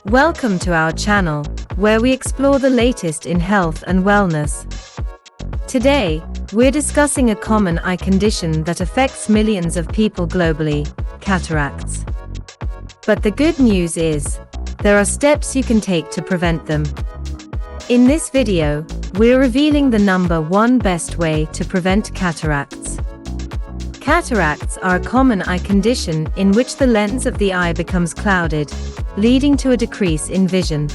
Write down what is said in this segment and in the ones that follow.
Welcome to our channel, where we explore the latest in health and wellness. Today, we're discussing a common eye condition that affects millions of people globally, cataracts. But the good news is, there are steps you can take to prevent them. In this video, we're revealing the number one best way to prevent cataracts. Cataracts are a common eye condition in which the lens of the eye becomes clouded, leading to a decrease in vision.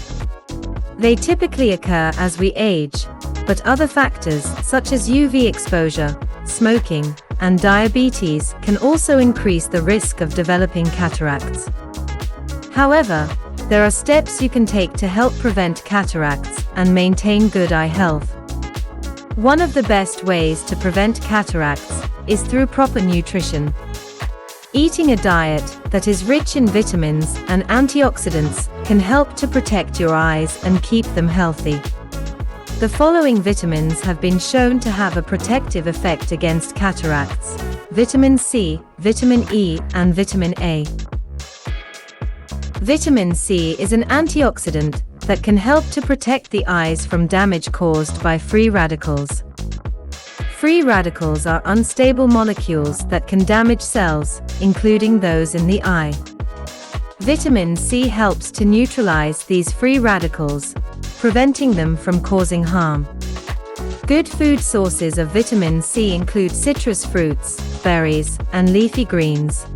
They typically occur as we age, but other factors such as UV exposure, smoking, and diabetes can also increase the risk of developing cataracts. However, there are steps you can take to help prevent cataracts and maintain good eye health. One of the best ways to prevent cataracts is through proper nutrition. Eating a diet that is rich in vitamins and antioxidants can help to protect your eyes and keep them healthy. The following vitamins have been shown to have a protective effect against cataracts: vitamin C, vitamin E, and vitamin A. Vitamin C is an antioxidant that can help to protect the eyes from damage caused by free radicals. Free radicals are unstable molecules that can damage cells, including those in the eye. Vitamin C helps to neutralize these free radicals, preventing them from causing harm. Good food sources of vitamin C include citrus fruits, berries, and leafy greens.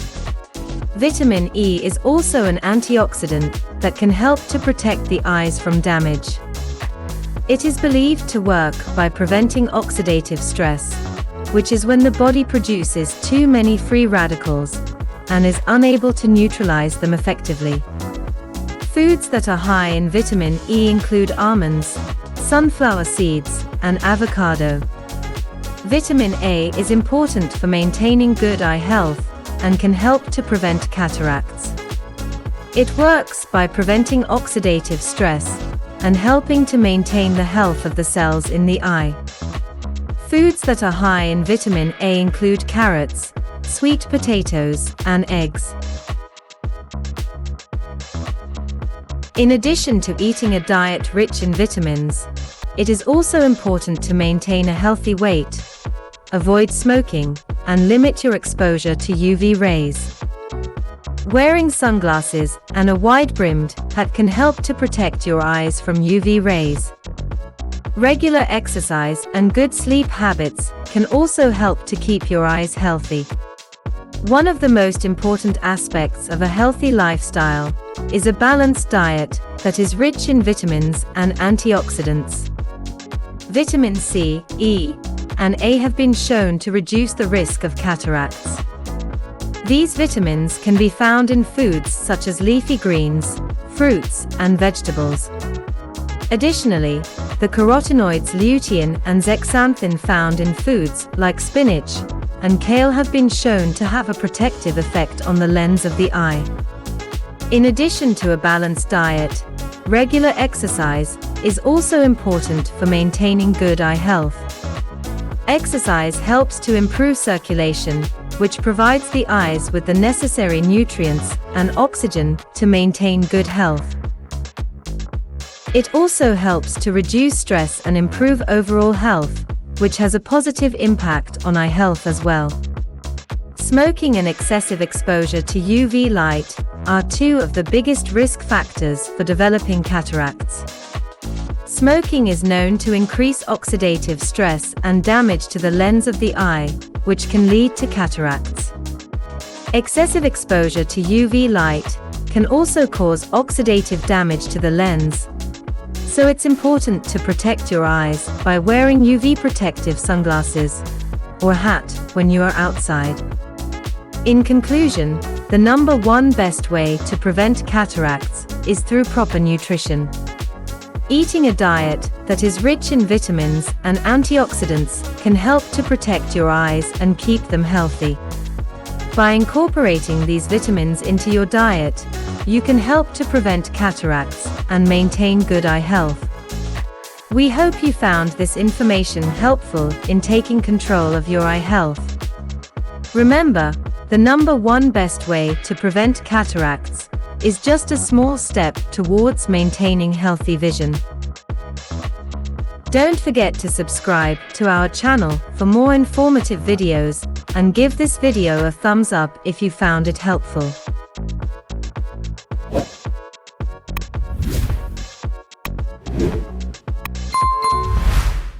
Vitamin E is also an antioxidant that can help to protect the eyes from damage. It is believed to work by preventing oxidative stress, which is when the body produces too many free radicals and is unable to neutralize them effectively. Foods that are high in vitamin E include almonds, sunflower seeds, and avocado. Vitamin A is important for maintaining good eye health and can help to prevent cataracts. It works by preventing oxidative stress and helping to maintain the health of the cells in the eye. Foods that are high in vitamin A include carrots, sweet potatoes, and eggs. In addition to eating a diet rich in vitamins, it is also important to maintain a healthy weight, avoid smoking, and limit your exposure to UV rays. Wearing sunglasses and a wide-brimmed hat can help to protect your eyes from UV rays. Regular exercise and good sleep habits can also help to keep your eyes healthy. One of the most important aspects of a healthy lifestyle is a balanced diet that is rich in vitamins and antioxidants. Vitamin C, E, and A have been shown to reduce the risk of cataracts. These vitamins can be found in foods such as leafy greens, fruits, and vegetables. Additionally, the carotenoids lutein and zeaxanthin found in foods like spinach and kale have been shown to have a protective effect on the lens of the eye. In addition to a balanced diet, regular exercise is also important for maintaining good eye health. Exercise helps to improve circulation, which provides the eyes with the necessary nutrients and oxygen to maintain good health. It also helps to reduce stress and improve overall health, which has a positive impact on eye health as well. Smoking and excessive exposure to UV light are two of the biggest risk factors for developing cataracts. Smoking is known to increase oxidative stress and damage to the lens of the eye, which can lead to cataracts. Excessive exposure to UV light can also cause oxidative damage to the lens, so it's important to protect your eyes by wearing UV protective sunglasses or hat when you are outside. In conclusion, the number one best way to prevent cataracts is through proper nutrition. Eating a diet that is rich in vitamins and antioxidants can help to protect your eyes and keep them healthy. By incorporating these vitamins into your diet, you can help to prevent cataracts and maintain good eye health. We hope you found this information helpful in taking control of your eye health. Remember, the number one best way to prevent cataracts is just a small step towards maintaining healthy vision. Don't forget to subscribe to our channel for more informative videos, and give this video a thumbs up if you found it helpful.